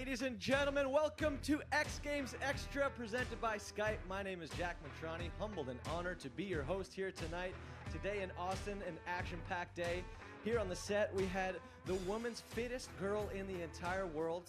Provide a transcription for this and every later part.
Ladies and gentlemen, welcome to X Games Extra presented by Skype. My name is Jack Mitrani, humbled and honored to be your host here tonight. Today in Austin, an action-packed day. Here on the set, we had the woman's fittest girl in the entire world.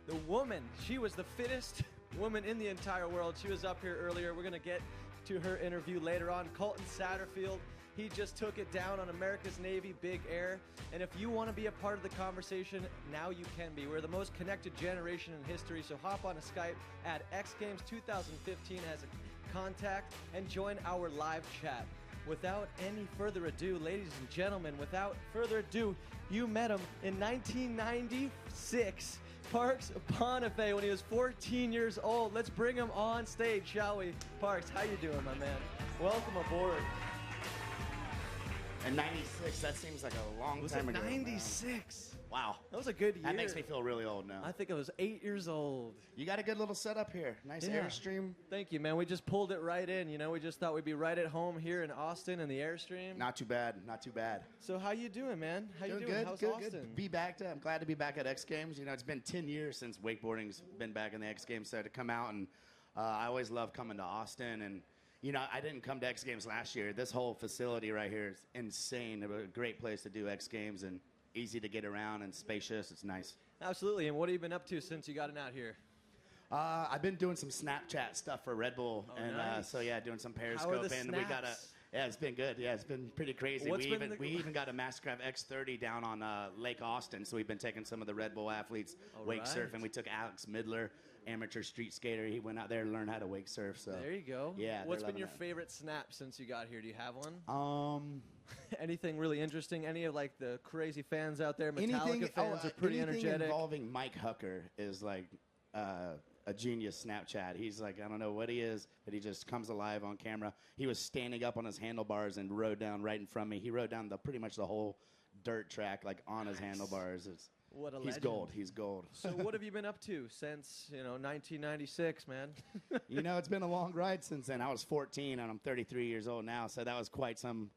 The woman. She was the fittest woman in the entire world. She was up here earlier. We're going to get to her interview later on. Colton Satterfield. He just took it down on America's Navy Big Air. And if you want to be a part of the conversation, now you can be. We're the most connected generation in history, so hop on a Skype, add X Games 2015 as a contact, and join our live chat. Without any further ado, ladies and gentlemen, without further ado, you met him in 1996. Parks Bonifay when he was 14 years old. Let's bring him on stage, shall we? Parks, how you doing, my man? Welcome aboard. And 96, that seems like a long time ago. 96? Man. Wow. That was a good year. That makes me feel really old now. I think I was 8 years old. You got a good little setup here. Nice Airstream. Thank you, man. We just pulled it right in. You know, we just thought we'd be right at home here in Austin in the Airstream. Not too bad. Not too bad. So how you doing, man? How you doing? Good, How's good, Austin? Good. I'm glad to be back at X Games. You know, it's been 10 years since wakeboarding's been back in the X Games, so to come out, and I always love coming to Austin. And you know, I didn't come to X Games last year. This whole facility right here is insane. It was a great place to do X Games and easy to get around and spacious. It's nice. Absolutely. And what have you been up to since you gotten out here? I've been doing some Snapchat stuff for Red Bull, nice. So yeah, doing some Periscope. How are the and snaps? It's been good. Yeah, it's been pretty crazy. We even got a Mastercraft X30 down on Lake Austin, so we've been taking some of the Red Bull athletes wake surfing. We took Alex Midler, amateur street skater. He went out there to learn how to wake surf. So there you go. Yeah. What's been your favorite snap since you got here? Do you have one? Anything Anything really interesting? Any of like the crazy fans out there? Metallica fans are pretty anything energetic. Involving Mike Hucker is like a genius Snapchat. He's like, I don't know what he is, but he just comes alive on camera. He was standing up on his handlebars and rode down right in front of me. He rode down pretty much the whole dirt track like on his handlebars. What a He's legend. gold. He's gold. So what have you been up to since, 1996, man? You know, it's been a long ride since then. I was 14 and I'm 33 years old now, so that was quite some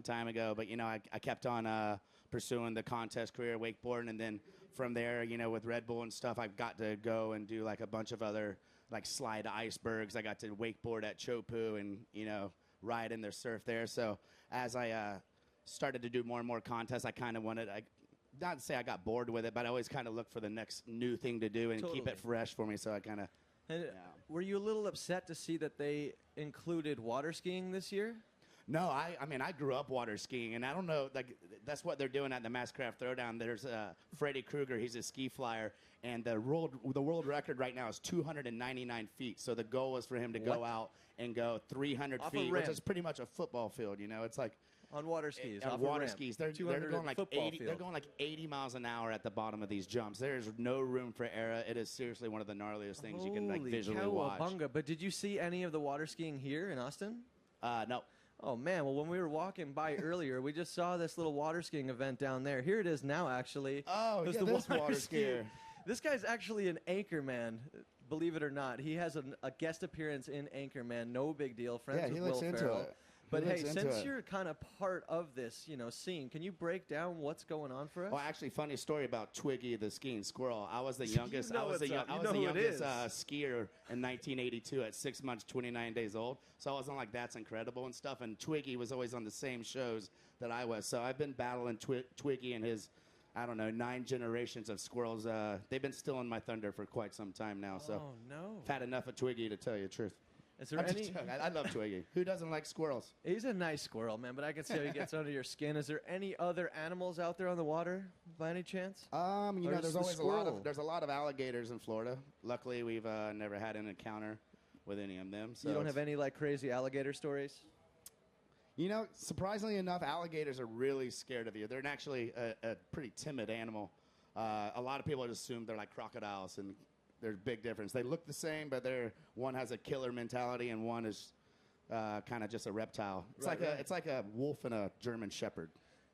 time ago. But, you know, I kept on pursuing the contest career, wakeboarding, and then from there, you know, with Red Bull and stuff, I've got to go and do like a bunch of other like slide icebergs. I got to wakeboard at Chopu and, you know, ride in their surf there. So as I started to do more and more contests, I kind of wanted not to say I got bored with it, but I always kind of looked for the next new thing to do and keep it fresh for me. So I kind of. Were you a little upset to see that they included water skiing this year? No, I mean, I grew up water skiing, and I don't know, like, that's what they're doing at the Mastercraft Throwdown. There's Freddie Krueger, he's a ski flyer, and the world record right now is 299 feet. So the goal is for him to go out and go 300 feet, which is pretty much a football field, you know? It's like on water skis. On water skis. They're going like 80. They're going like 80 miles an hour at the bottom of these jumps. There's no room for error. It is seriously one of the gnarliest things you can like visually watch. Cowabunga. But did you see any of the water skiing here in Austin? No. Oh, man. Well, when we were walking by earlier, we just saw this little water skiing event down there. Here it is now, actually. Oh, yeah, this water skier. This guy's actually an Anchorman, believe it or not. He has a guest appearance in Anchorman. No big deal. Friends with Will Ferrell. But hey, since you're kind of part of this, scene, can you break down what's going on for us? Well, actually, funny story about Twiggy the skiing squirrel. I was the youngest. I was the youngest skier in 1982 at 6 months, 29 days old. So I was on like That's Incredible and stuff. And Twiggy was always on the same shows that I was. So I've been battling Twiggy and his, 9 generations of squirrels. They've been stealing my thunder for quite some time now. So I've had enough of Twiggy, to tell you the truth. Is there any? I love Twiggy. Who doesn't like squirrels? He's a nice squirrel, man, but I can see how he gets under your skin. Is there any other animals out there on the water by any chance? There's always a lot of alligators in Florida. Luckily, we've never had an encounter with any of them. So you don't have any like crazy alligator stories? Surprisingly enough, alligators are really scared of you. They're actually a pretty timid animal. A lot of people assume they're like crocodiles, and there's a big difference. They look the same, but one has a killer mentality, and one is kind of just a reptile. It's like a wolf and a German shepherd.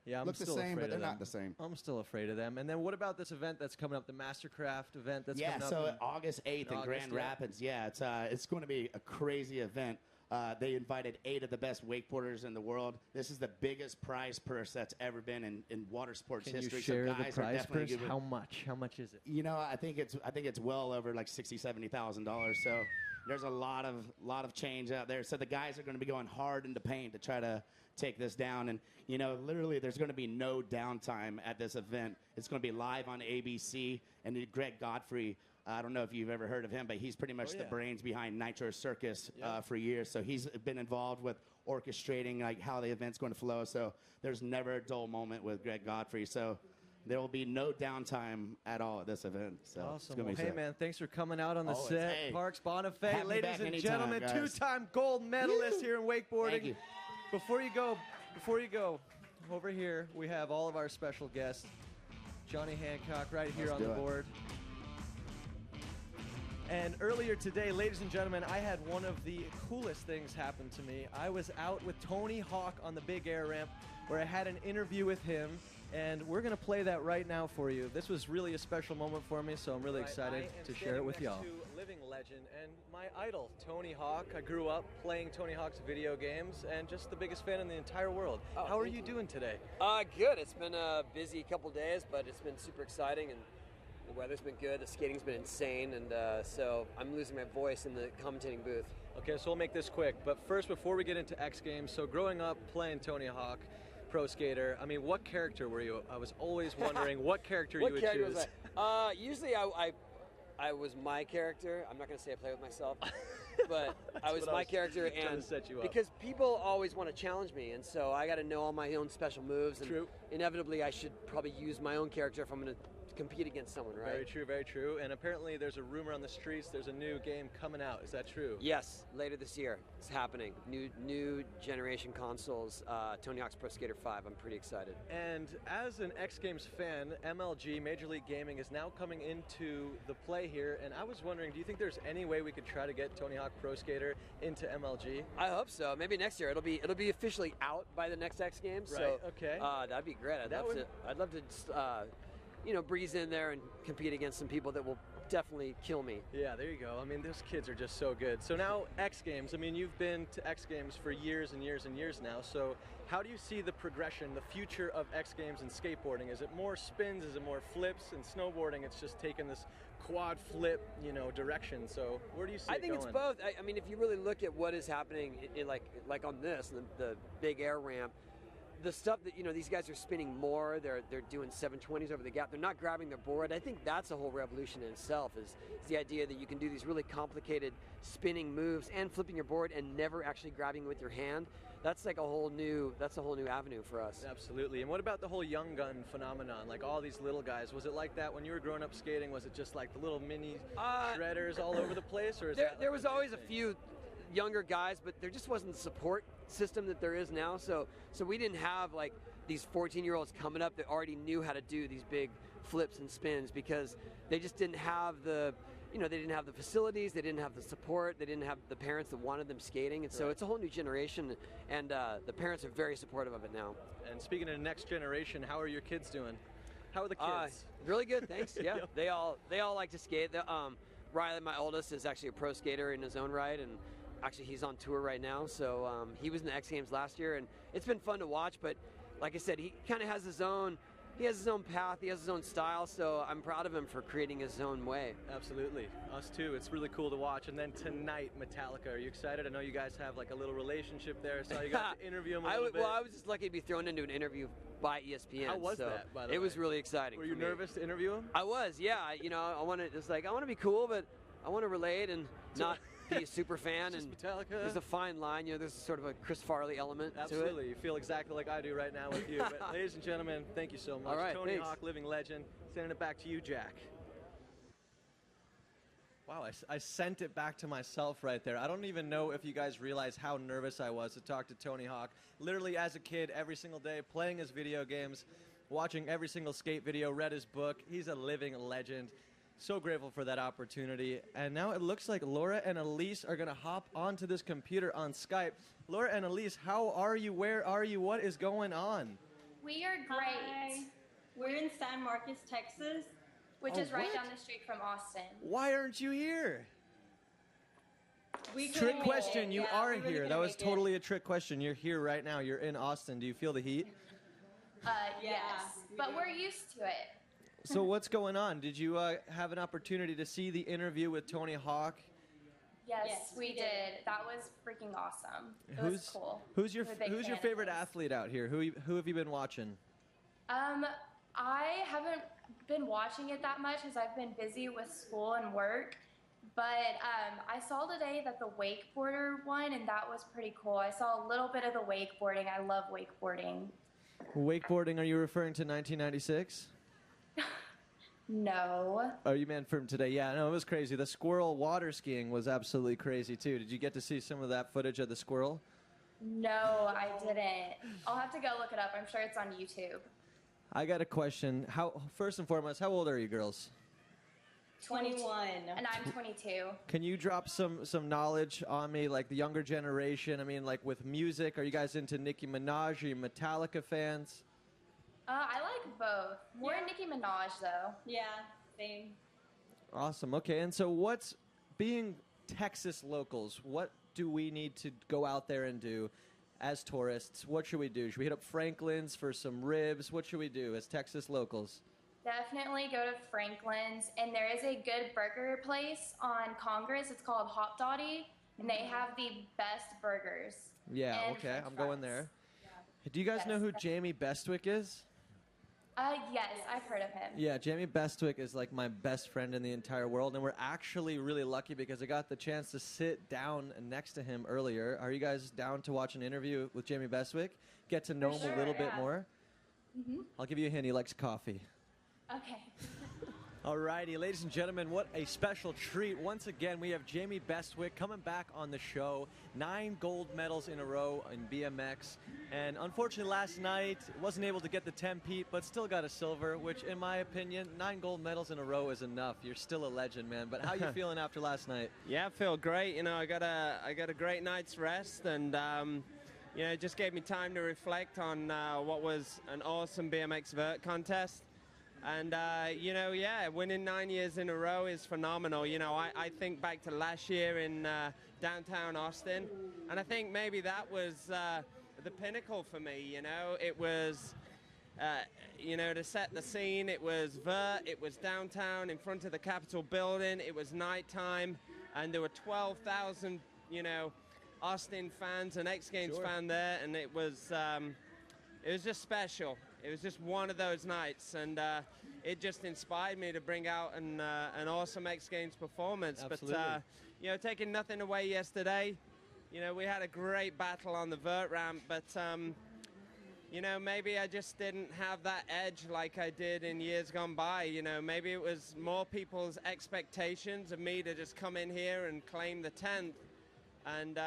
Yeah, I'm look still the same, afraid but they're of them. not the same. I'm still afraid of them. And then what about this event that's coming up, the Mastercraft event that's coming up? Yeah, so August 8th in Grand Rapids. Yeah, it's going to be a crazy event. They invited 8 of the best wakeboarders in the world. This is the biggest prize purse that's ever been in water sports Can history. you share so the guys prize purse? giving, How much? How much is it? You know, I think it's well over like $60,000-$70,000. So there's a lot of change out there. So the guys are going to be going hard into paint to try to take this down. And you know, literally, there's going to be no downtime at this event. It's going to be live on ABC. And Greg Godfrey, I don't know if you've ever heard of him, but he's pretty much the brains behind Nitro Circus for years. So he's been involved with orchestrating like how the event's going to flow. So there's never a dull moment with Greg Godfrey. So there will be no downtime at all at this event. So awesome. Well, hey, man, thanks for coming out on the set. Hey. Parks Bonifay, ladies and gentlemen, guys. 2-time gold medalist here in wakeboarding. Thank you. Before you go, over here we have all of our special guests. Johnny Hancock right here on the board. And earlier today, ladies and gentlemen, I had one of the coolest things happen to me. I was out with Tony Hawk on the big air ramp where I had an interview with him, and we're going to play that right now for you. This was really a special moment for me, so I'm really excited to share it with y'all. To living legend and my idol, Tony Hawk. I grew up playing Tony Hawk's video games and just the biggest fan in the entire world. Oh, how are you doing today? Good. It's been a busy couple days, but it's been super exciting, and the weather's been good. The skating's been insane, and so I'm losing my voice in the commentating booth. Okay, so we'll make this quick. But first, before we get into X Games, so growing up playing Tony Hawk, pro skater, I mean, what character were you? I was always wondering what character you would choose. Was I? Usually I was my character. I'm not going to say I play with myself, but I was my character, and because people always want to challenge me, and so I got to know all my own special moves, and inevitably I should probably use my own character if I'm going to compete against someone, right? Very true, very true. And apparently there's a rumor on the streets there's a new game coming out. Is that true? Yes, later this year. It's happening. New generation consoles, Tony Hawk's Pro Skater 5. I'm pretty excited. And as an X Games fan, MLG, Major League Gaming, is now coming into the play here. And I was wondering, do you think there's any way we could try to get Tony Hawk Pro Skater into MLG? I hope so. Maybe next year. It'll be officially out by the next X Games. Right, so, okay. That'd be great. I'd love to just, breeze in there and compete against some people that will definitely kill me. Yeah, there you go. I mean, those kids are just so good. So now X Games, I mean, you've been to X Games for years and years and years now. So how do you see the progression, the future of X Games and skateboarding? Is it more spins? Is it more flips? And snowboarding, it's just taken this quad flip, direction. So where do you see it going? I think it's both. I mean, if you really look at what is happening, like on this, the big air ramp, the stuff that these guys are spinning more, they're doing 720s over the gap. They're not grabbing their board. I think that's a whole revolution in itself. Is the idea that you can do these really complicated spinning moves and flipping your board and never actually grabbing with your hand. That's like a whole new avenue for us. Absolutely. And what about the whole young gun phenomenon? Like all these little guys. Was it like that when you were growing up skating? Was it just like the little mini shredders all over the place, or there was always a few younger guys, but there just wasn't the support system that there is now. So we didn't have like these 14-year-olds coming up that already knew how to do these big flips and spins, because they just didn't have the they didn't have the facilities, they didn't have the support, they didn't have the parents that wanted them skating, and so it's a whole new generation, and the parents are very supportive of it now. And speaking of the next generation, how are your kids doing? How are the kids? Really good, thanks. Yeah, they all like to skate. Riley, my oldest, is actually a pro skater in his own right, and actually he's on tour right now. So he was in the X Games last year, and it's been fun to watch. But like I said, he kind of has his own path, he has his own style, so I'm proud of him for creating his own way. Absolutely. Us too. It's really cool to watch. And then tonight, Metallica. Are you excited? I know you guys have like a little relationship there, so you got to interview him a little bit. Well, I was just lucky to be thrown into an interview by ESPN. How was that, by the way? It was really exciting. Were you nervous to interview him? I was, yeah. I want to be cool, but I want to relate and not be a super fan. Just and Metallica. There's a fine line. There's sort of a Chris Farley element to it. Absolutely. You feel exactly like I do right now with you. But ladies and gentlemen, thank you so much. All right, Tony Hawk, living legend. Sending it back to you, Jack. Wow, I sent it back to myself right there. I don't even know if you guys realize how nervous I was to talk to Tony Hawk. Literally as a kid, every single day, playing his video games, watching every single skate video, read his book. He's a living legend. So grateful for that opportunity. And now it looks like Laura and Elise are going to hop onto this computer on Skype. Laura and Elise, how are you? Where are you? What is going on? We are great. Hi. We're in San Marcos, Texas, which is right down the street from Austin. Why aren't you here? Trick question. You are we really here. couldn't That was make it. totally a trick question. You're here right now. You're in Austin. Do you feel the heat? Yes, but we're used to it. So what's going on? Did you have an opportunity to see the interview with Tony Hawk? Yes, we did. That was freaking awesome. It was cool. Who's your I'm a big Who's your fan of favorite his. athlete out here? Who have you been watching? I haven't been watching it that much because I've been busy with school and work. But I saw today that the wakeboarder won, and that was pretty cool. I saw a little bit of the wakeboarding. I love wakeboarding. Wakeboarding, are you referring to 1996? No. Oh, you meant from today. Yeah, no, it was crazy. The squirrel water skiing was absolutely crazy, too. Did you get to see some of that footage of the squirrel? No, I didn't. I'll have to go look it up. I'm sure it's on YouTube. I got a question. First and foremost, how old are you girls? 21. And I'm 22. Can you drop some knowledge on me, like the younger generation? I mean, like with music, are you guys into Nicki Minaj? Are you Metallica fans? I like both. More Nicki Minaj, though. Yeah, same. Awesome. Okay, and so what's being Texas locals? What do we need to go out there and do as tourists? What should we do? Should we hit up Franklin's for some ribs? What should we do as Texas locals? Definitely go to Franklin's, and there is a good burger place on Congress. It's called Hot Dotty, and they have the best burgers. Yeah, and okay, French I'm going fries. there. Do you guys know who Jamie Bestwick is? Yes, I've heard of him. Yeah, Jamie Bestwick is like my best friend in the entire world, and we're actually really lucky because I got the chance to sit down next to him earlier. Are you guys down to watch an interview with Jamie Bestwick? Get to know him a little bit more? Mm-hmm. I'll give you a hint. He likes coffee. Okay. Alrighty, ladies and gentlemen, what a special treat. Once again, we have Jamie Bestwick coming back on the show. 9 gold medals in a row in BMX. And unfortunately, last night, wasn't able to get the 10-peat, but still got a silver, which, in my opinion, 9 gold medals in a row is enough. You're still a legend, man. But how you feeling after last night? Yeah, I feel great. You know, I got a great night's rest, and you know, it just gave me time to reflect on what was an awesome BMX vert contest. And, you know, yeah, winning 9 years in a row is phenomenal. You know, I think back to last year in downtown Austin, and I think maybe that was the pinnacle for me, you know. It was, you know, to set the scene, it was vert, it was downtown in front of the Capitol building, it was nighttime, and there were 12,000, you know, Austin fans and X Games fans there, and it was just special. It was just one of those nights, and it just inspired me to bring out an awesome X Games performance. Absolutely. But, you know, taking nothing away yesterday, you know, we had a great battle on the vert ramp, but, you know, maybe I just didn't have that edge like I did in years gone by. You know, maybe it was more people's expectations of me to just come in here and claim the 10th. And,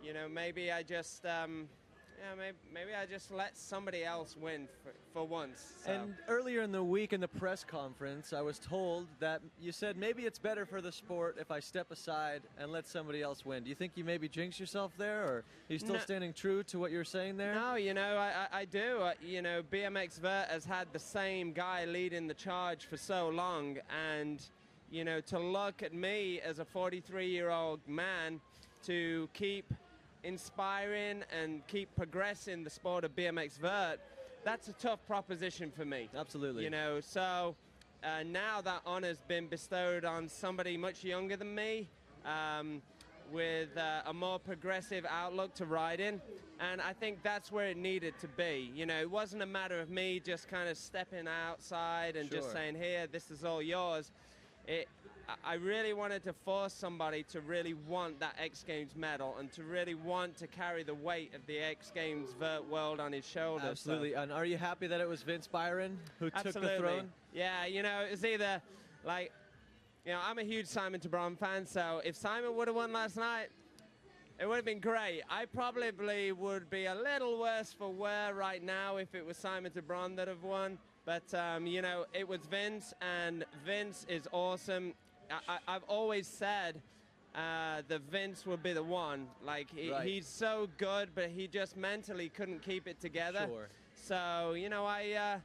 you know, maybe I just... yeah, maybe I just let somebody else win for once. So. And earlier in the week in the press conference, I was told that you said maybe it's better for the sport if I step aside and let somebody else win. Do you think you maybe jinxed yourself there, or are you still standing true to what you're saying there? No, you know, I do. You know, BMX Vert has had the same guy leading the charge for so long, and, you know, to look at me as a 43-year-old man to keep inspiring and keep progressing the sport of BMX vert, that's a tough proposition for me. Absolutely. You know, so now that honor's been bestowed on somebody much younger than me, with a more progressive outlook to riding, and I think that's where it needed to be. You know, it wasn't a matter of me just kind of stepping outside and just saying, here, this is all yours. I really wanted to force somebody to really want that X Games medal and to really want to carry the weight of the X Games vert world on his shoulders. Absolutely. So. And are you happy that it was Vince Byron who took the Absolutely. throne? Yeah, you know, it's either like, you know, I'm a huge Simon Tabron fan, so if Simon would have won last night, it would have been great. I probably would be a little worse for wear right now if it was Simon Tabron that have won. But, you know, it was Vince, and Vince is awesome. I've always said that Vince would be the one. Like, he's so good, but he just mentally couldn't keep it together. Sure. So, you know, I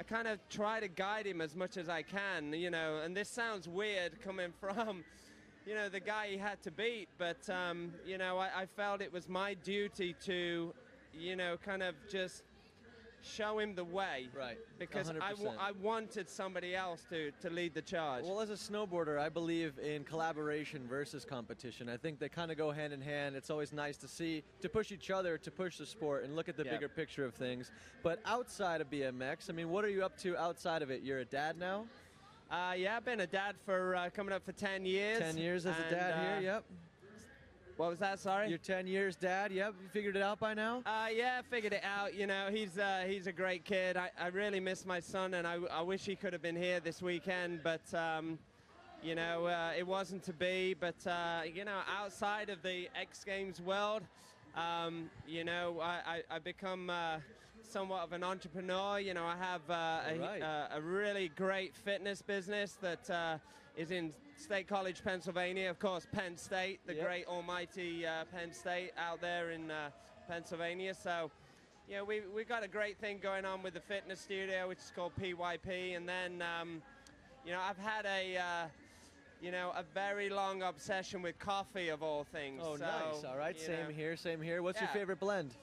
kind of try to guide him as much as I can, you know, and this sounds weird coming from, the guy he had to beat. But, I felt it was my duty to, kind of just show him the way. Right. Because 100%. I wanted somebody else to lead the charge. Well, as a snowboarder, I believe in collaboration versus competition. I think they kind of go hand in hand. It's always nice to push each other, to push the sport and look at the bigger picture of things. But outside of BMX, I mean, what are you up to outside of it? You're a dad now? I've been a dad for coming up for 10 years. 10 years as a dad here, yep. What was that, sorry? You're 10 years dad, yep. You figured it out by now? Yeah, figured it out. He's a great kid. I really miss my son, and I wish he could have been here this weekend, but, it wasn't to be. But, outside of the X Games world, I become somewhat of an entrepreneur. I have a really great fitness business that is in State College, Pennsylvania. Of course, Penn State, the great almighty Penn State out there in Pennsylvania. So, we've got a great thing going on with the fitness studio, which is called PYP. And then, I've had a very long obsession with coffee, of all things. Oh, so, nice. All right, same here. What's your favorite blend?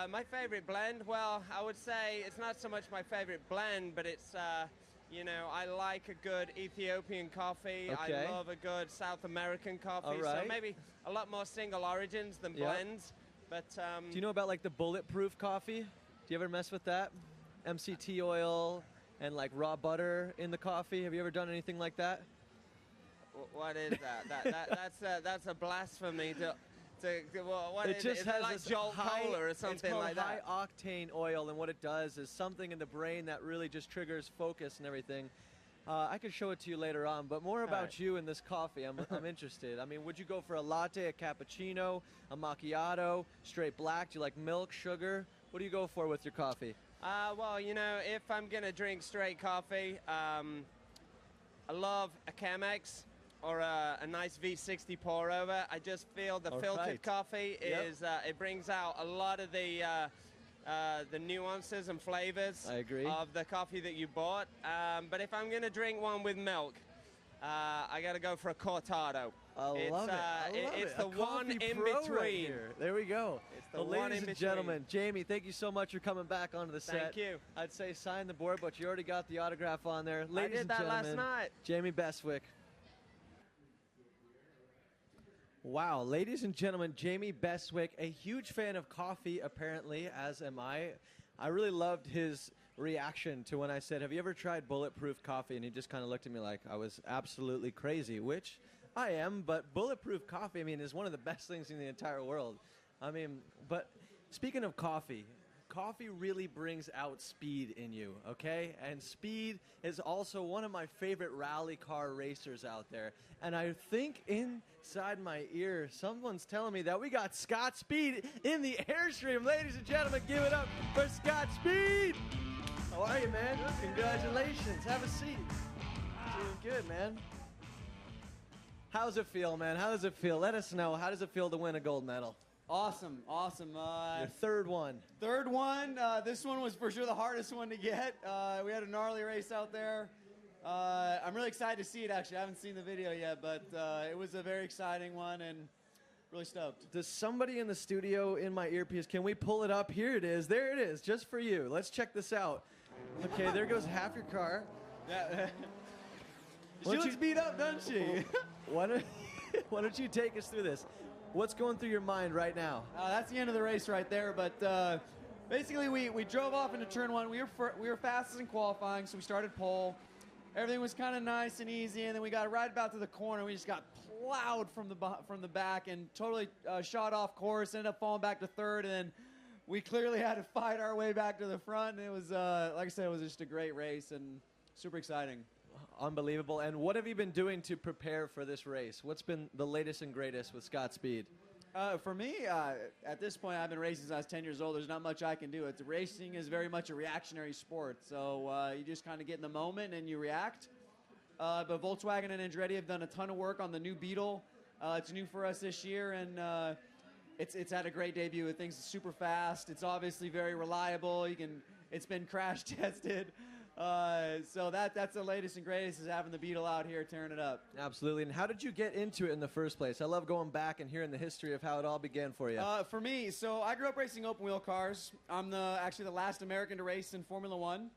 My favorite blend, well, I would say it's not so much my favorite blend, but it's, I like a good Ethiopian coffee. Okay. I love a good South American coffee. All right. So maybe a lot more single origins than blends. But do you know about like the bulletproof coffee? Do you ever mess with that? MCT oil and like raw butter in the coffee. Have you ever done anything like that? What is that? That's a blasphemy to what it is just it? Is has it like this Jolt high, Cola or something like that? It's called high octane oil, and what it does is something in the brain that really just triggers focus and everything. I could show it to you later on, but more about you and this coffee. I'm interested. I mean, would you go for a latte, a cappuccino, a macchiato, straight black? Do you like milk, sugar? What do you go for with your coffee? Well, if I'm gonna drink straight coffee, I love a Chemex or a nice V60 pour over. I just feel the filtered coffee is it brings out a lot of the nuances and flavors of the coffee that you bought. But if I'm going to drink one with milk, I got to go for a cortado. I love it. It's the one in between. Right here. There we go. It's the one ladies in and gentlemen, Jamie, thank you so much for coming back onto the set. Thank you. I'd say sign the board, but you already got the autograph on there. Ladies I did and that gentlemen, last night. Jamie Bestwick. Wow, ladies and gentlemen, Jamie Bestwick, a huge fan of coffee, apparently, as am I. I really loved his reaction to when I said, have you ever tried bulletproof coffee? And he just kind of looked at me like I was absolutely crazy, which I am, but bulletproof coffee, I mean, is one of the best things in the entire world. I mean, but speaking of coffee, coffee really brings out speed in you, okay? And Speed is also one of my favorite rally car racers out there. And I think inside my ear, someone's telling me that we got Scott Speed in the Airstream. Ladies and gentlemen, give it up for Scott Speed! How are you, man? Congratulations. Have a seat. Doing good, man. How's it feel, man? How does it feel? Let us know. How does it feel to win a gold medal? Awesome. Your third one. Third one. This one was for sure the hardest one to get. We had a gnarly race out there. I'm really excited to see it, actually. I haven't seen the video yet, but it was a very exciting one and really stoked. Does somebody in the studio in my earpiece, can we pull it up? Here it is. There it is, just for you. Let's check this out. Okay, there goes half your car. Yeah. She looks beat up, doesn't she? Why don't you take us through this? What's going through your mind right now? That's the end of the race right there, but basically we drove off into turn one. We were fastest in qualifying, so we started pole. Everything was kind of nice and easy, and then we got right about to the corner. We just got plowed from the back and totally shot off course, ended up falling back to third, and then we clearly had to fight our way back to the front, and it was, like I said, it was just a great race and super exciting. Unbelievable. And what have you been doing to prepare for this race? What's been the latest and greatest with Scott Speed? For me, at this point, I've been racing since I was 10 years old. There's not much I can do. Racing is very much a reactionary sport, so you just kind of get in the moment and you react. But Volkswagen and Andretti have done a ton of work on the new Beetle. It's new for us this year, and it's had a great debut. The thing's super fast. It's obviously very reliable. It's been crash tested. So that's the latest and greatest is having the Beetle out here tearing it up. Absolutely. And how did you get into it in the first place? I love going back and hearing the history of how it all began for you. For me, so I grew up racing open wheel cars. I'm actually the last American to race in Formula One.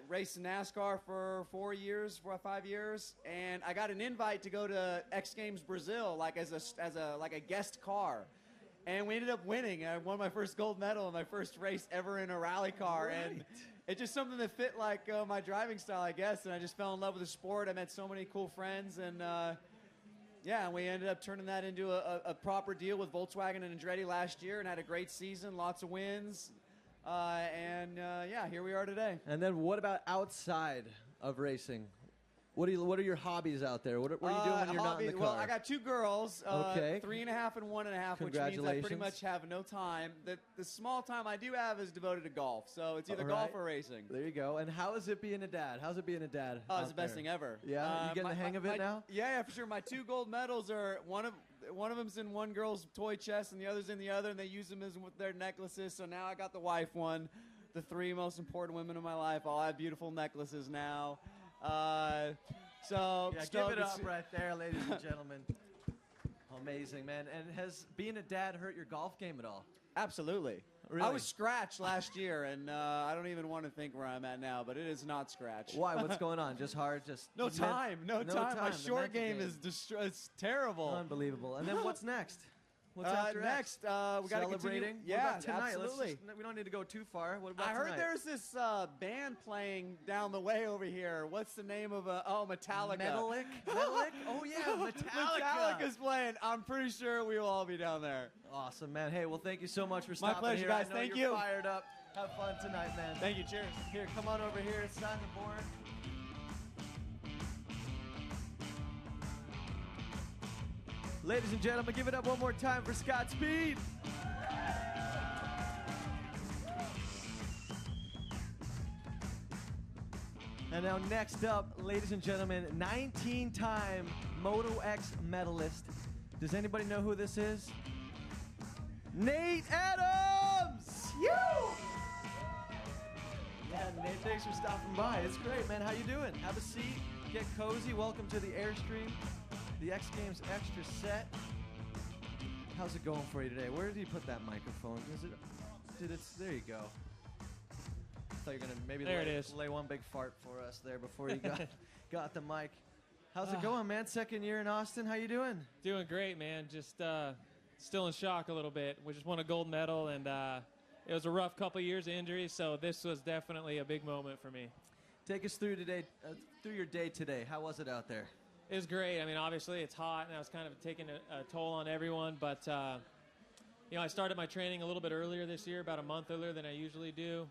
Raced in NASCAR for 4 or 5 years, and I got an invite to go to X Games Brazil, like as a guest car. And we ended up winning. I won my first gold medal in my first race ever in a rally car. Right. And it's just something that fit like my driving style, I guess. And I just fell in love with the sport. I met so many cool friends. And, and we ended up turning that into a proper deal with Volkswagen and Andretti last year and had a great season, lots of wins. Here we are today. And then what about outside of racing? What are your hobbies out there? What are you doing when you're not in the car? Well, I got 2 girls, okay. 3.5 and 1.5, which means I pretty much have no time. The small time I do have is devoted to golf, so it's either golf or racing. There you go. And how is it being a dad? How's it being a dad? Oh, it's the best thing ever. Yeah, you getting the hang of it now? Yeah, for sure. My 2 gold medals are one of them's in one girl's toy chest and the other's in the other, and they use them as their necklaces. So now I got the wife one. The 3 most important women in my life all have beautiful necklaces now. Give it up right there, ladies and gentlemen. Amazing, man. And has being a dad hurt your golf game at all? Absolutely. Really? I was scratched last year, and I don't even want to think where I'm at now, but it is not scratched. Why? What's going on? Just hard? Just no time. My short game is it's terrible. Unbelievable. And then what's next? What's after next? We got to celebrating. Yeah, tonight. absolutely. We don't need to go too far. What about I heard tonight? there's this band playing down the way over here. What's the name of Metallica? Metallic? Oh yeah, Metallica. Metallica's playing. I'm pretty sure we will all be down there. Awesome, man. Hey, well, thank you so much for stopping My pleasure, here. guys. I know Thank you're you. Fired up. Have fun tonight, man. Thank you. Cheers. Here, come on over here. Sign the board. Ladies and gentlemen, give it up one more time for Scott Speed. And now next up, ladies and gentlemen, 19-time Moto X medalist. Does anybody know who this is? Nate Adams! You! Yeah, Nate, thanks for stopping by. It's great, man. How you doing? Have a seat. Get cozy. Welcome to the Airstream, the X Games Extra set. How's it going for you today? Where did you put that microphone? There you go. I thought you were gonna lay one big fart for us there before you got the mic. How's it going, man? Second year in Austin. How you doing? Doing great, man. Just still in shock a little bit. We just won a gold medal, and it was a rough couple years of injuries, so this was definitely a big moment for me. Take us through today, through your day today. How was it out there? It was great. I mean, obviously it's hot, and I was kind of taking a toll on everyone, but I started my training a little bit earlier this year, about a month earlier than I usually do,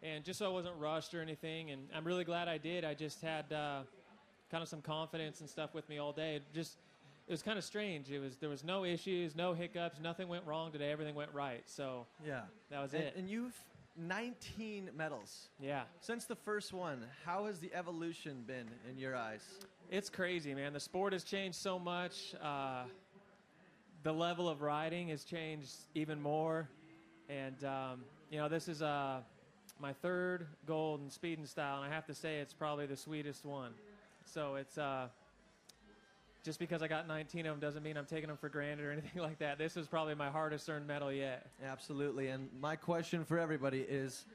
and just so I wasn't rushed or anything, and I'm really glad I did. I just had kind of some confidence and stuff with me all day. It was kind of strange. There was no issues, no hiccups, nothing went wrong today. Everything went right. So yeah, that was it. And you've 19 medals. Yeah. Since the first one, how has the evolution been in your eyes? It's crazy, man. The sport has changed so much. The level of riding has changed even more. And, this is my 3rd gold in speed and style, and I have to say it's probably the sweetest one. So it's just because I got 19 of them doesn't mean I'm taking them for granted or anything like that. This is probably my hardest earned medal yet. Absolutely. And my question for everybody is,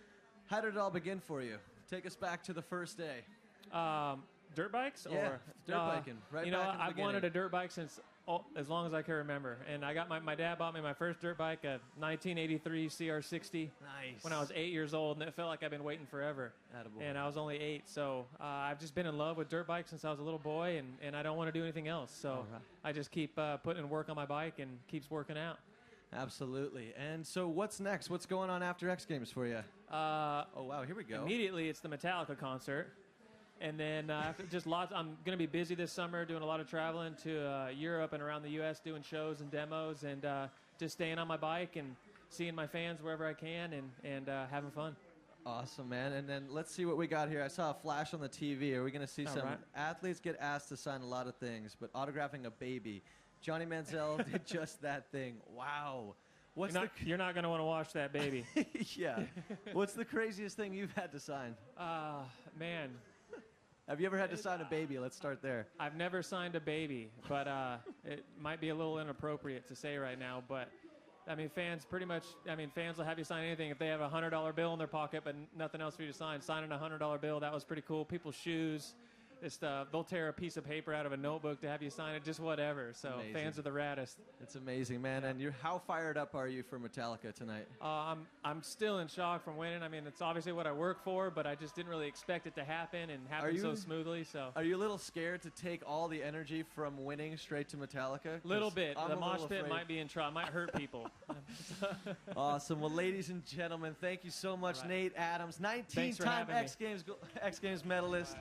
how did it all begin for you? Take us back to the first day. Dirt bikes? Yeah, dirt biking. Right back in the I've wanted a dirt bike since as long as I can remember. And I got my dad bought me my first dirt bike, a 1983 CR60. Nice. When I was 8 years old, and it felt like I've been waiting forever. Attaboy. And I was only 8, so I've just been in love with dirt bikes since I was a little boy, and I don't want to do anything else. So I just keep putting in work on my bike and keeps working out. Absolutely. And so what's next? What's going on after X Games for you? Oh, wow, here we go. Immediately, it's the Metallica concert. And then after I'm going to be busy this summer doing a lot of traveling to Europe and around the U.S. doing shows and demos and just staying on my bike and seeing my fans wherever I can and having fun. Awesome, man. And then let's see what we got here. I saw a flash on the TV. Are we going to see some athletes get asked to sign a lot of things, but autographing a baby? Johnny Manziel did just that thing. Wow. You're not going to want to watch that baby. Yeah. What's the craziest thing you've had to sign? Man. Have you ever had to sign a baby? Let's start there. I've never signed a baby, but it might be a little inappropriate to say right now. But, I mean, fans will have you sign anything. If they have a $100 bill in their pocket but nothing else for you to sign, signing a $100 bill, that was pretty cool. People's shoes. They'll tear a piece of paper out of a notebook to have you sign it, just whatever. So amazing. Fans are the raddest. It's amazing, man. And how fired up are you for Metallica tonight? I'm still in shock from winning. I mean, it's obviously what I work for, but I just didn't really expect it to happen and happen so smoothly. So are you a little scared to take all the energy from winning straight to Metallica? Little bit. The mosh pit might be in trouble. Might hurt people. Awesome. Well, ladies and gentlemen, thank you so much, right. Nate Adams, 19-time X Games medalist.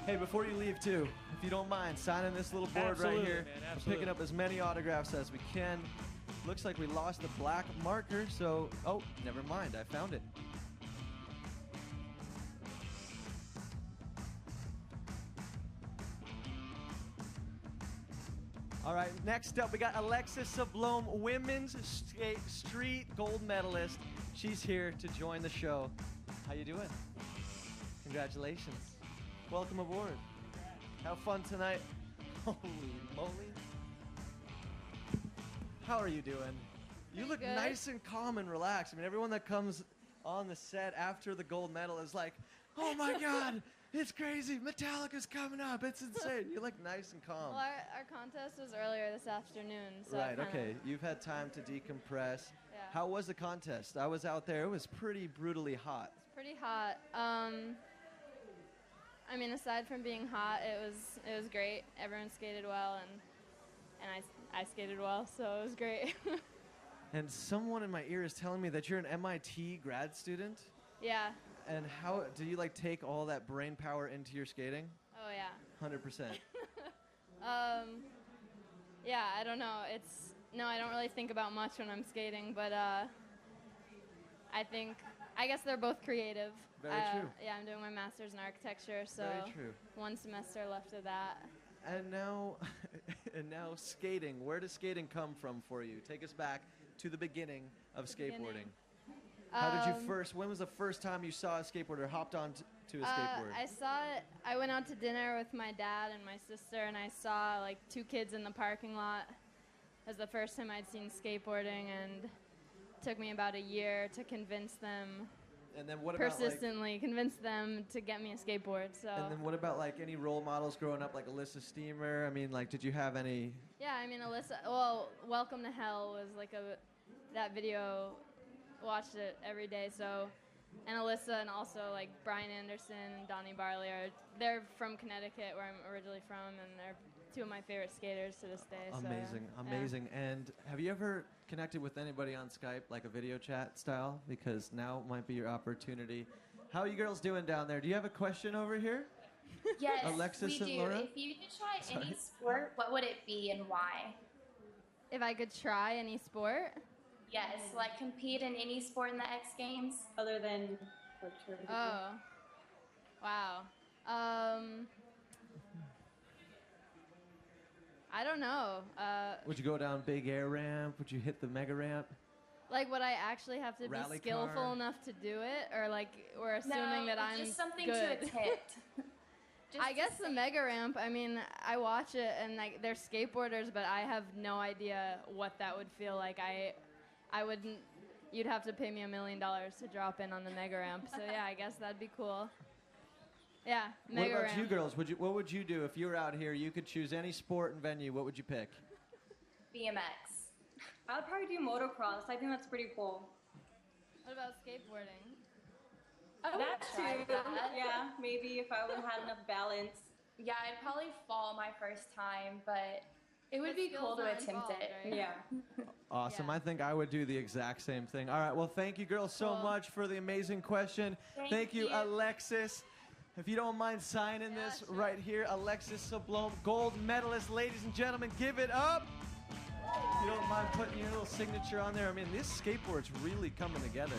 Hey, before you leave, too, if you don't mind, signing this little board right here. Man, picking up as many autographs as we can. Looks like we lost the black marker, so... Oh, never mind. I found it. All right, next up, we got Alexis Sablone, women's street gold medalist. She's here to join the show. How you doing? Congratulations. Welcome aboard. Have fun tonight. Holy moly. How are you doing? You look good. Nice and calm and relaxed. I mean, everyone that comes on the set after the gold medal is like, oh my God, it's crazy. Metallica's coming up. It's insane. You look nice and calm. Well, our contest was earlier this afternoon. So Right, okay. You've had time to decompress. Yeah. How was the contest? I was out there. It was pretty brutally hot. It's pretty hot. I mean, aside from being hot, it was great. Everyone skated well, and I skated well, so it was great. And someone in my ear is telling me that you're an MIT grad student? Yeah. And how do you take all that brain power into your skating? Oh yeah. 100%. Yeah, I don't know. I don't really think about much when I'm skating, but I guess they're both creative. Very true. Yeah, I'm doing my master's in architecture, so Very true. one semester left of that. And now skating. Where does skating come from for you? Take us back to the beginning of skateboarding. How did you when was the first time you saw a skateboarder, hopped on to a skateboard? I saw it, I went out to dinner with my dad and my sister, and I saw two kids in the parking lot. It was the first time I'd seen skateboarding, and it took me about a year to convince them. And then what persistently convince them to get me a skateboard. So. And then what about any role models growing up, like Alyssa Steamer? I mean, did you have any? Yeah, I mean Alyssa. Well, Welcome to Hell was that video. Watched it every day. So, and Alyssa, and also Brian Anderson, Donnie Barley they're from Connecticut, where I'm originally from, and they're two of my favorite skaters to this day. Amazing, so, amazing. Yeah. And have you ever connected with anybody on Skype, like a video chat style? Because now might be your opportunity. How are you girls doing down there? Do you have a question over here? Yes, Alexis we and do. Laura? If you could try any sport, what would it be and why? If I could try any sport? Yes, compete in any sport in the X Games? Other than Oh. Wow. I don't know. Would you go down big air ramp? Would you hit the mega ramp? Would I actually have to Rally be skillful car? enough to do it? Or we're assuming that I'm just something good? to attempt. I guess the mega ramp, I mean, I watch it and they're skateboarders, but I have no idea what that would feel like. I wouldn't, you'd have to pay me $1 million to drop in on the mega ramp. So yeah, I guess that'd be cool. Yeah, mega What ramp. about you girls? What would you do if you were out here? You could choose any sport and venue. What would you pick? BMX. I'd probably do motocross. I think that's pretty cool. What about skateboarding? That try too. that. Yeah, maybe if I would have had enough balance. Yeah, I'd probably fall my first time, but it would But be skills cool to not attempt involved, it. right? Yeah. Awesome. Yeah. I think I would do the exact same thing. All right. Well, thank you girls so Cool. much for the amazing question. Thank you, you. Alexis. If you don't mind signing Yeah, this sure. right here, Alexis Sablone, gold medalist. Ladies and gentlemen, give it up. If you don't mind putting your little signature on there. I mean, this skateboard's really coming together.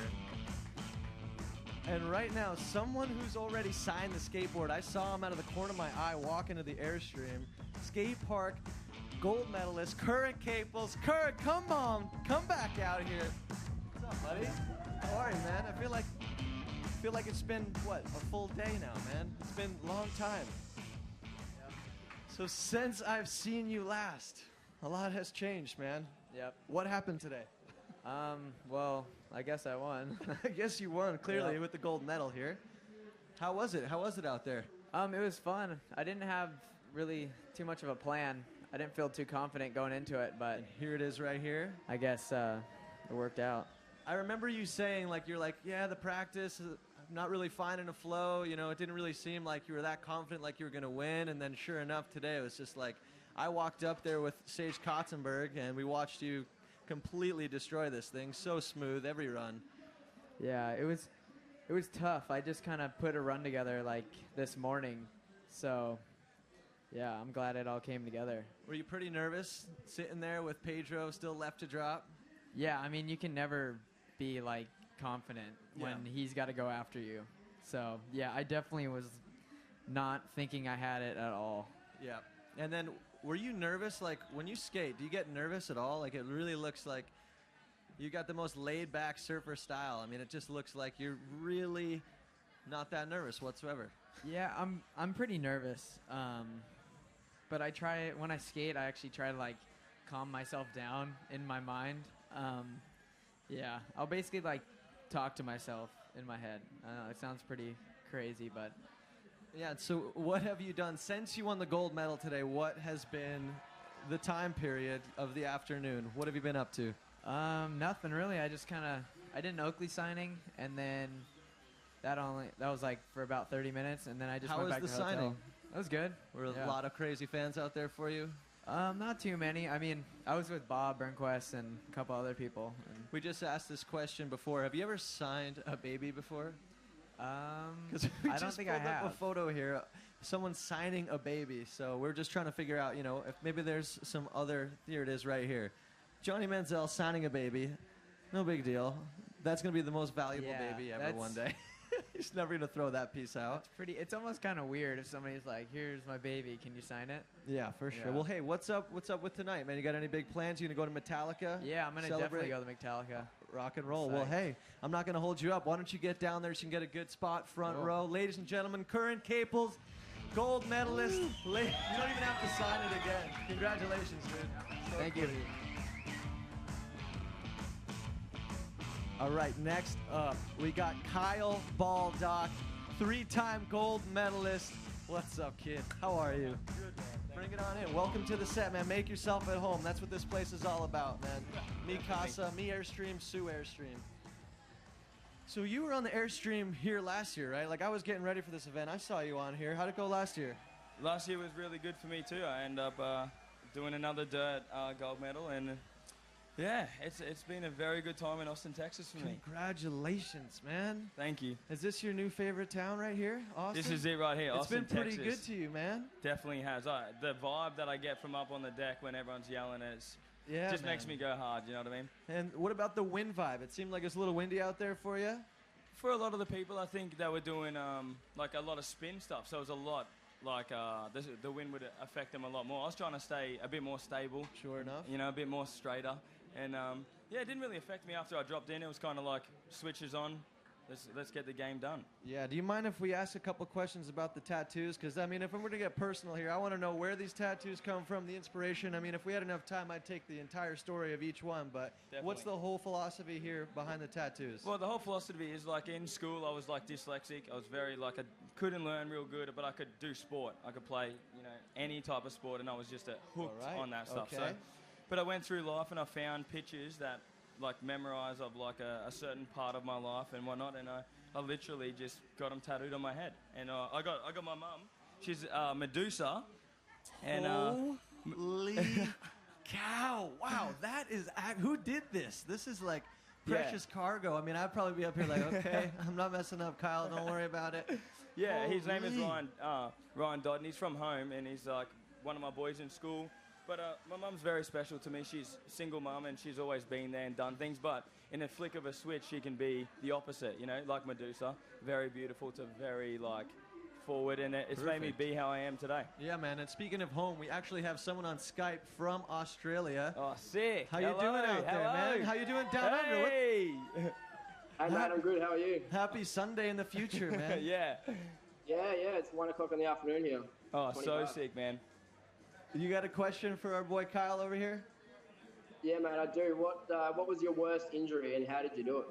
And right now, someone who's already signed the skateboard, I saw him out of the corner of my eye walk into the Airstream. Skate Park gold medalist, Curren Caples. Curren, come on, come back out here. What's up, buddy? How are you, man? I feel like it's been, what, a full day now, man? It's been a long time. Yep. So since I've seen you last, a lot has changed, man. Yep. What happened today? Well, I guess I won. I guess you won, clearly, Yep. with the gold medal here. How was it? How was it out there? It was fun. I didn't have really too much of a plan. I didn't feel too confident going into it, but And here it is right here. I guess it worked out. I remember you saying, like, you're like, yeah, the practice, I'm not really finding a flow. You know, it didn't really seem like you were that confident, like you were going to win. And then sure enough, today it was just like, I walked up there with Sage Kotzenberg, and we watched you completely destroy this thing. So smooth, every run. Yeah, it was tough. I just kind of put a run together like this morning. So, yeah, I'm glad it all came together. Were you pretty nervous sitting there with Pedro still left to drop? Yeah, I mean, you can never be like confident when he's got to go after you. So, yeah, I definitely was not thinking I had it at all. Yeah. And then were you nervous? Like, when you skate, do you get nervous at all? Like, it really looks like you got the most laid-back surfer style. I mean, it just looks like you're really not that nervous whatsoever. Yeah, I'm pretty nervous. But I try, when I skate, I actually try to like calm myself down in my mind. Yeah, I'll basically like talk to myself in my head. I know it sounds pretty crazy, but Yeah, so what have you done since you won the gold medal today? What has been the time period of the afternoon? What have you been up to? nothing really. I just I did an Oakley signing, and then that was like for about 30 minutes, and then I just How went was back the to the hotel. signing? That was good. Were a Yeah. lot of crazy fans out there for you? Not too many. I mean, I was with Bob Burnquist and a couple other people. And We just asked this question before. Have you ever signed a baby before? Because I don't think I pulled up have. a photo here. Someone signing a baby. So we're just trying to figure out, you know, if maybe there's some other. Here it is right here. Johnny Manziel signing a baby. No big deal. That's going to be the most valuable Yeah, baby ever that's- one day. He's never going to throw that piece out. It's almost kind of weird if somebody's like, "Here's my baby, can you sign it?" Yeah, for sure. Yeah. Well, hey, what's up with tonight, man? You got any big plans? You going to go to Metallica? Yeah, I'm gonna Celebrate? definitely go to Metallica. Rock and roll. Well, Psyched. hey, I'm not going to hold you up. Why don't you get down there so you can get a good spot, front Cool. row. Ladies and gentlemen, Curren Caples, gold medalist. You don't even have to sign it again. Congratulations, dude. So Thank you. pretty. All right, next up, we got Kyle Baldock, 3-time gold medalist. What's up, kid? How are you? Good, man. Bring it on in. Welcome to the set, man. Make yourself at home. That's what this place is all about, man. Me Casa, me Airstream, Sue Airstream. So you were on the Airstream here last year, right? Like, I was getting ready for this event. I saw you on here. How'd it go last year? Last year was really good for me too. I ended up doing another dirt gold medal, and yeah, it's been a very good time in Austin, Texas for me. Congratulations, man. Thank you. Is this your new favorite town right here, Austin? This is it right here, It's Austin, been pretty Texas. good to you, man. Definitely has. The vibe that I get from up on the deck when everyone's yelling just makes me go hard. You know what I mean? And what about the wind vibe? It seemed like it's a little windy out there for you. For a lot of the people, I think they were doing like a lot of spin stuff, so it was a lot. Like the wind would affect them a lot more. I was trying to stay a bit more stable. Sure enough. You know, a bit more straighter. And yeah, it didn't really affect me after I dropped in. It was kind of like switches on. Let's get the game done. Yeah, do you mind if we ask a couple questions about the tattoos? Because, I mean, if I'm going to get personal here, I want to know where these tattoos come from, the inspiration. I mean, if we had enough time, I'd take the entire story of each one. But what's the whole philosophy here behind the tattoos? Well, the whole philosophy is like in school, I was like dyslexic. I was very like, I couldn't learn real good, but I could do sport. I could play, you know, any type of sport, and I was just hooked on that stuff. Okay. So, but I went through life and I found pictures that like memorize of like a certain part of my life and whatnot, and I literally just got them tattooed on my head. And I got my mum. She's Medusa. And holy cow! Wow, that is who did this? This is like precious cargo. I mean, I'd probably be up here like, okay, I'm not messing up, Kyle. Don't worry about it. Yeah, his name is Ryan Dodd, and he's from home, and he's like one of my boys in school. But my mum's very special to me. She's a single mum, and she's always been there and done things. But in a flick of a switch, she can be the opposite, you know, like Medusa. Very beautiful to very, like, forward, and it's made me be how I am today. Yeah, man. And speaking of home, we actually have someone on Skype from Australia. Oh, sick. How you doing out there, man? How you doing down under? Hey! Hey, mate, I'm good. How are you? Happy Sunday in the future, man. Yeah. Yeah, it's 1 o'clock in the afternoon here. Oh, so 25. sick, man. You got a question for our boy Kyle over here? Yeah, mate, I do. What was your worst injury and how did you do it?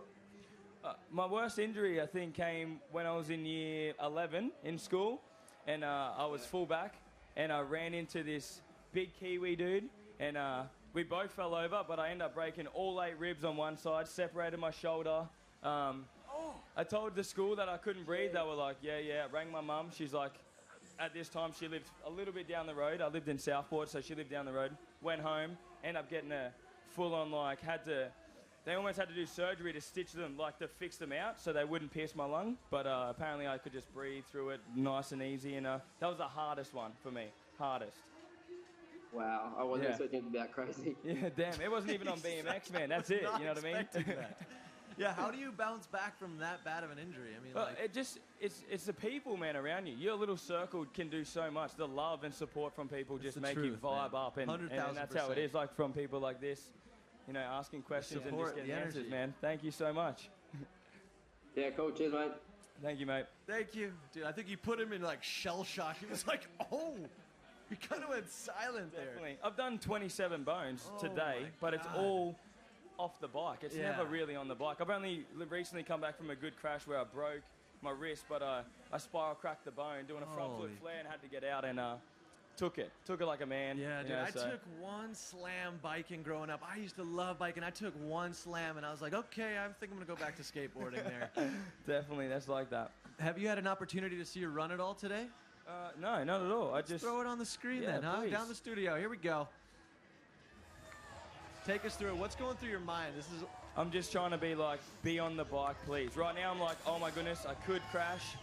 My worst injury, I think, came when I was in year 11 in school, and I was fullback, and I ran into this big Kiwi dude, and we both fell over, but I ended up breaking all 8 ribs on one side, separated my shoulder. I told the school that I couldn't breathe. They were like, yeah. I rang my mum. She's like, at this time, she lived a little bit down the road. I lived in Southport, so she lived down the road. Went home, ended up getting a full-on, they almost had to do surgery to stitch them, to fix them out so they wouldn't pierce my lung. But apparently I could just breathe through it nice and easy. And that was the hardest one for me. Hardest. Wow, I wasn't expecting it to be that crazy. Yeah, damn. It wasn't even on BMX, man. That's it. You know what I mean? Yeah, how do you bounce back from that bad of an injury? I mean, it's the people, man, around you. Your little circle can do so much. The love and support from people just make you vibe up. And that's how it is, from people like this. Asking questions and just getting answers, man. Thank you so much. Yeah, cool. Cheers, mate. Thank you, mate. Thank you. Dude, I think you put him in, shell shock. He was like, oh. He kind of went silent there. Definitely. I've done 27 bones today, but it's all off the bike. It's never really on the bike. I've only recently come back from a good crash where I broke my wrist, but I spiral cracked the bone doing a front foot flare and had to get out and took it like a man. Yeah, dude. I took one slam biking growing up. I used to love biking. I took one slam and I was like, okay, I think I'm going to go back to skateboarding there. Definitely, that's like that. Have you had an opportunity to see your run at all today? No, not at all. Let's throw it on the screen then, huh? Please. Down the studio. Here we go. Take us through it. What's going through your mind? I'm just trying to be on the bike, please. Right now, I'm like, oh my goodness, I could crash.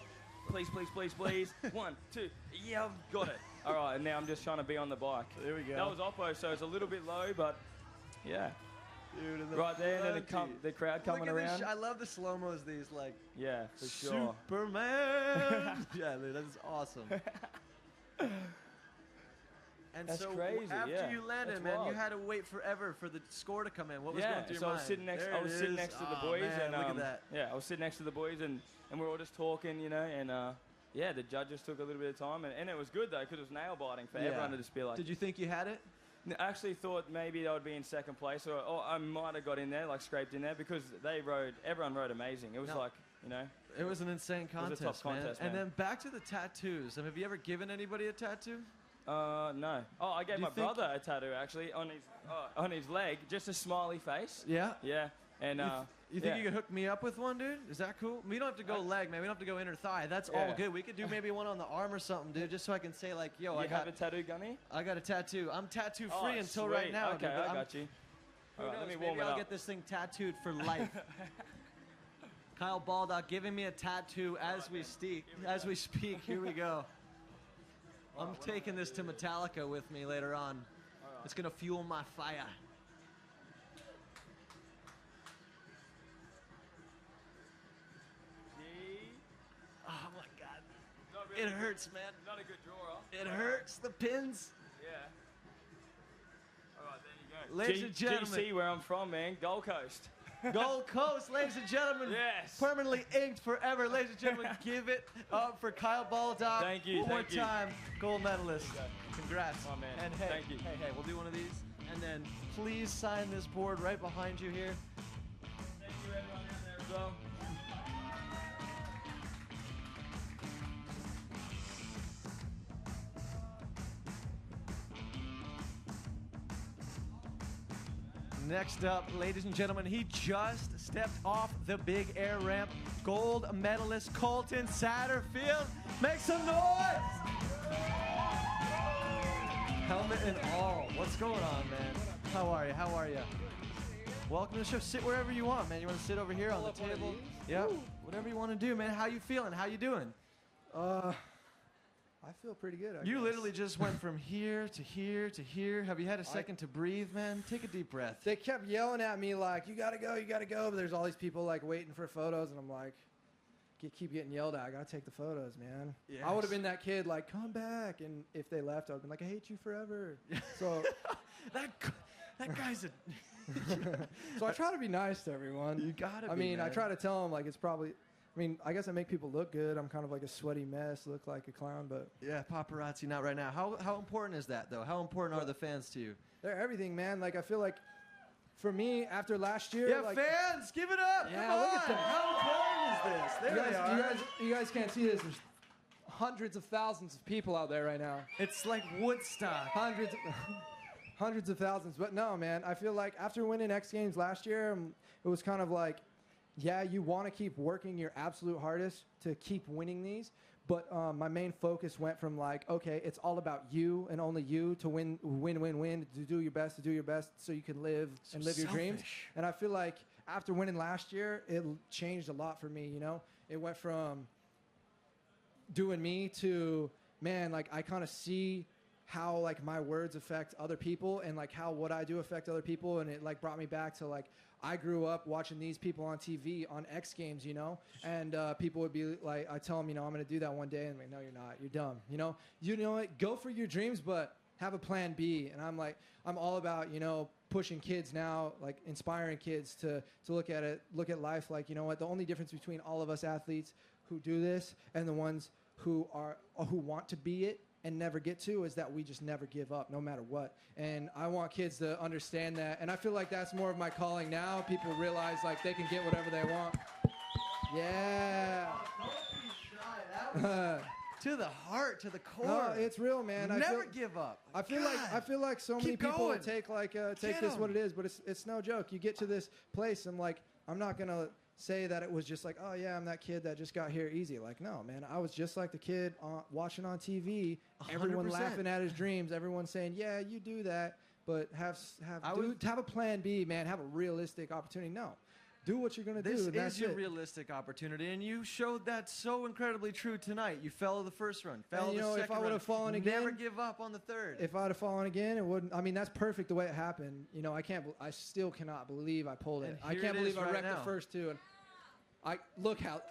Please, please, please, please. 1, 2. Yeah, I've got it. All right, and now I'm just trying to be on the bike. There we go. That was Oppo, so it's a little bit low, but yeah. Dude, right there, and then the crowd coming around. I love the slow-mos, these, yeah, for sure. Superman! Yeah, dude, that is awesome. And That's so crazy, after you landed, That's man, wild. you had to wait forever for the score to come in. What was going through your so mind? I was sitting next to the boys, man, and look at that. yeah, I was sitting next to the boys, and we were all just talking, and the judges took a little bit of time, and it was good though because it was nail biting for everyone to just be like. Did you think you had it? I actually thought maybe I would be in second place, or I might have got in there, scraped in there, because everyone rode amazing. It was It was an insane contest, it was a tough contest, man. And then back to the tattoos. Have you ever given anybody a tattoo? No. Oh, I gave my brother a tattoo actually on his leg, just a smiley face. Yeah. Yeah. And you think you could hook me up with one, dude? Is that cool? We don't have to go leg, man. We don't have to go inner thigh. That's all good. We could do maybe one on the arm or something, dude, just so I can say yo, I have a tattoo, Gunny? I got a tattoo. I'm tattoo free until sweet. right now. Okay, dude, I got you. Who All knows? right, let me warm Maybe it I'll up. get this thing tattooed for life. Kyle Baldock giving me a tattoo as we speak. Here we go. I'm taking this to Metallica with me later on. It's gonna fuel my fire. Oh my God. It hurts, man. Not a good drawer. It hurts. The pins. Yeah. All right, there you go. Ladies and gentlemen. GC, where I'm from, man. Gold Coast. Gold Coast, ladies and gentlemen. Yes. Permanently inked forever. Ladies and gentlemen, give it up for Kyle Baldock. Thank you. One more time, gold medalist. Congrats. Oh, man. And hey, Thank you. Hey, we'll do one of these. And then please sign this board right behind you here. Thank you, everyone out there as well. Next up, ladies and gentlemen, he just stepped off the big air ramp. Gold medalist Colton Satterfield. Make some noise! Helmet and all. What's going on, man? How are you? Welcome to the show. Sit wherever you want, man. You want to sit over here on the table? Yep. Whatever you want to do, man. How you feeling? How you doing? I feel pretty good. I You guess. literally just went from here to here to here. Have you had a second to breathe, man? Take a deep breath. They kept yelling at me like, "You gotta go, you gotta go." But there's all these people like waiting for photos, and I'm like, keep getting yelled at. I gotta take the photos, man. Yes. I would have been that kid like, come back, and if they left, I would have been like, I hate you forever. So that guy's a. So I try to be nice to everyone. You gotta. I mean, man. I try to tell them like it's probably. I mean, I guess I make people look good. I'm kind of like a sweaty mess, look like a clown, but Yeah, paparazzi not right now. How important is that though? How important are the fans to you? they're everything, man. Like I feel like, for me, after last year, Yeah, like, fans, give it up. Yeah, Come look on. at them. How important is this? There they are. you guys can't see this. There's hundreds of thousands of people out there right now. It's like Woodstock. Hundreds of thousands. But no, man, I feel like after winning X Games last year, it was kind of like, yeah, you want to keep working your absolute hardest to keep winning these. But my main focus went from like, okay, it's all about you and only you to win, to do your best so you can live and live your dreams. And I feel like after winning last year, it changed a lot for me, you know? It went from doing me to, man, like I kind of see how like my words affect other people and like how what I do affect other people. And it like brought me back to like, I grew up watching these people on TV on X Games, you know, and people would be like, I tell them, you know, I'm going to do that one day. And I'm like, no, you're not. You're dumb. You know what? Go for your dreams, but have a plan B. And I'm like, I'm all about, you know, pushing kids now, like inspiring kids to look at life. Like, you know what? The only difference between all of us athletes who do this and the ones who want to be it and never get to is that we just never give up no matter what. And I want kids to understand that. And I feel like that's more of my calling now. People realize like they can get whatever they want. Yeah. To the heart, to the core. No, it's real, man. Never give up. I feel like so many people take this what it is, but it's no joke. You get to this place and like I'm not gonna say that it was just like, oh yeah, I'm that kid that just got here easy. Like, no, man, I was just like the kid watching on TV, everyone 100%. laughing at his dreams, everyone saying, yeah, you do that, but have a plan B, man, have a realistic opportunity. No, do what you're gonna do. This and that's is your it. realistic opportunity, and you showed that so incredibly true tonight. You fell the first run, fell And, the second if I would have fallen again, never give up on the third. If I'd have fallen again, it wouldn't. I mean, that's perfect the way it happened. You know, I still cannot believe I pulled it. I can't believe I wrecked the first two. And I look how.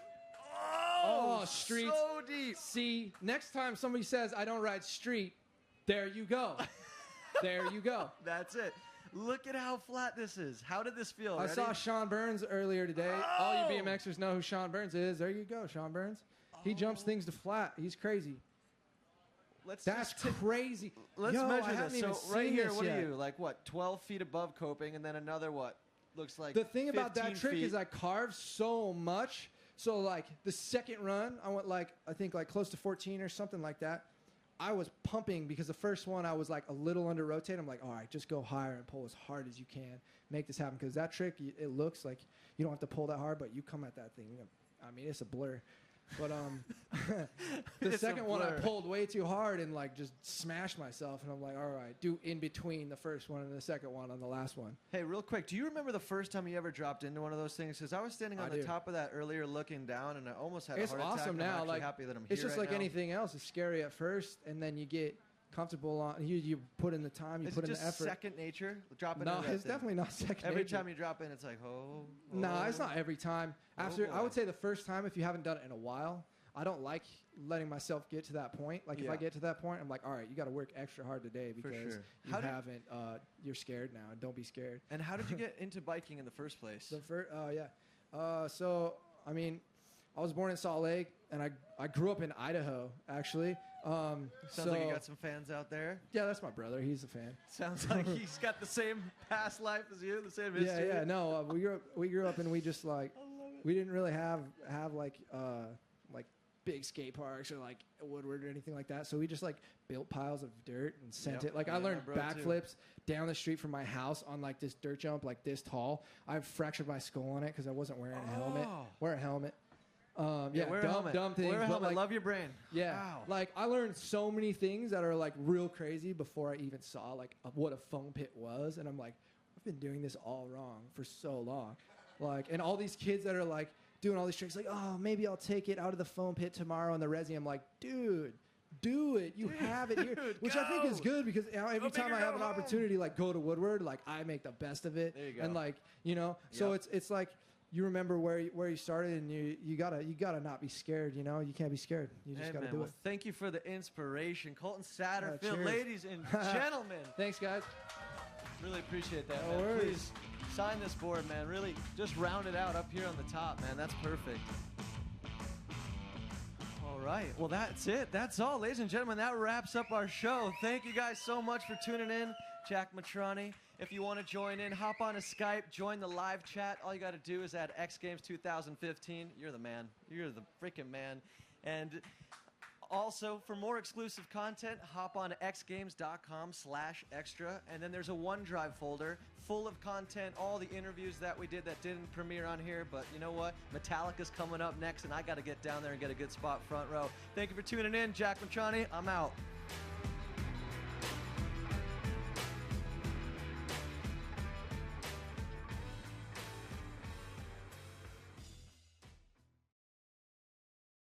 Oh, streets. So deep. See, next time somebody says I don't ride street, there you go. There you go. That's it. Look at how flat this is. How did this feel? I saw Sean Burns earlier today. All you BMXers know who Sean Burns is. There you go, Sean Burns. He jumps things to flat. He's crazy. That's crazy. Let's Yo, I measure haven't this. even So right seen here, this what yet. are you? Like what? 12 feet above coping, and then another what? Looks like The thing about that 15 trick feet. is I carved so much. So like the second run, I went like I think like close to 14 or something like that. I was pumping because the first one I was like a little under rotate. I'm like, all right, just go higher and pull as hard as you can. Make this happen because that trick, it looks like you don't have to pull that hard, but you come at that thing. I mean, it's a blur. But the It's a second one I blur. pulled way too hard and like just smashed myself. And I'm like, all right, do in between the first one and the second one on the last one. Hey, real quick, do you remember the first time you ever dropped into one of those things? Because I was standing on I the do. top of that earlier looking down, and I almost had It's a heart attack. awesome and I'm now. actually Like happy that I'm it's here just right like now. anything else. It's scary at first, and then you get comfortable on. You put in the time. You Is put it in just the effort. second nature? Dropping No, into that it's thing. definitely not second Every nature. time you drop in, it's like, No, it's not every time. After I boy. would say the first time, if you haven't done it in a while, I don't like letting myself get to that point. Like if Yeah. I get to that point, I'm like, all right, you got to work extra hard today because sure. you How did- haven't. You're scared now, and don't be scared. And how did you get into biking in the first place? The first, yeah. So I mean, I was born in Salt Lake, and I grew up in Idaho, actually. Sounds like you got some fans out there. Yeah, that's my brother. He's a fan. Sounds like he's got the same past life as you, the same history. Yeah. No, we grew up, and we just like we didn't really have like big skate parks or like Woodward or anything like that. So we just like built piles of dirt and sent Yep. it. Like I Yeah, learned bro, too. backflips down the street from my house on like this dirt jump like this tall. I fractured my skull on it because I wasn't wearing a helmet. Oh. Wear a helmet. Yeah, wear a helmet. Dumb things. Wear a but, helmet. like, Love your brain. yeah, Wow. like I learned so many things that are like real crazy before I even saw like what a foam pit was, and I'm like, I've been doing this all wrong for so long, like, and all these kids that are like doing all these tricks, like, oh, maybe I'll take it out of the foam pit tomorrow on the resi. I'm like, dude, do it. You have it here, Dude, which I think is good because you know, every Go time big or I have go an home. opportunity, like go to Woodward, like I make the best of it, There you go. and like so Yep. it's like. you remember where you started, and you gotta not be scared. You know, you can't be scared. You just gotta do well, it. Thank you for the inspiration, Colton Satterfield, cheers. ladies and gentlemen. Thanks, guys. Really appreciate that, No man. worries. Please sign this board, man. Really, just round it out up here on the top, man. That's perfect. All right. Well, that's it. That's all, ladies and gentlemen. That wraps up our show. Thank you guys so much for tuning in. Jack Mitrani. If you want to join in, hop on a Skype, join the live chat. All you got to do is add X Games 2015. You're the man. You're the freaking man. And also, for more exclusive content, hop on xgames.com/extra. And then there's a OneDrive folder full of content, all the interviews that we did that didn't premiere on here. But you know what? Metallica's coming up next, and I got to get down there and get a good spot front row. Thank you for tuning in. Jack Mitrani, I'm out.